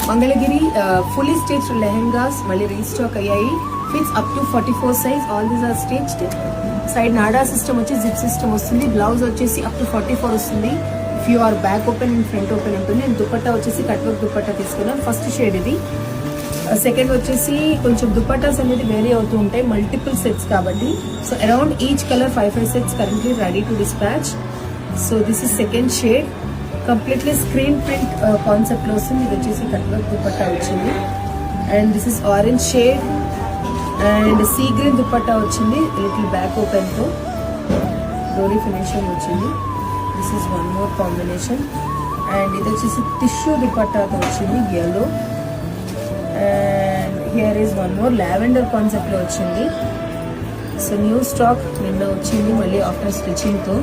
Mangalagiri fully stitched lehengas మళ్ళీ restock అయ్యాయి. Fits up to 44 size. All these are stitched. Side నాడా system వచ్చి zip system వస్తుంది. బ్లౌజ్ వచ్చేసి అప్ టు 44 వస్తుంది. If you are back open and front open ఉంటుంది. నేను దుపట్టా వచ్చేసి కట్ వర్క్ దుపట్టా తీసుకున్నాను. ఫస్ట్ షేడ్ ఇది. సెకండ్ వచ్చేసి కొంచెం దుపట్టాస్ అనేది వేరీ అవుతూ ఉంటాయి, మల్టిపుల్ సెట్స్ కాబట్టి. So around each colour 5 sets currently ready to dispatch. So this is second shade. Completely screen print concept లో వస్తుంది. ఇది వచ్చేసి కట్ వర్క్ దుపట్టా వచ్చింది. And this is orange shade and sea green dupatta వచ్చింది. Little back open తో డోరీ finishing వచ్చింది. This is one more combination. And ఇది వచ్చేసి టిష్యూ దుపట్టాతో వచ్చింది yellow. And here is one more lavender concept లో వచ్చింది. సో న్యూ స్టాక్ నిన్న వచ్చింది మళ్ళీ ఆఫ్టర్ స్టిచ్చింగ్ తో.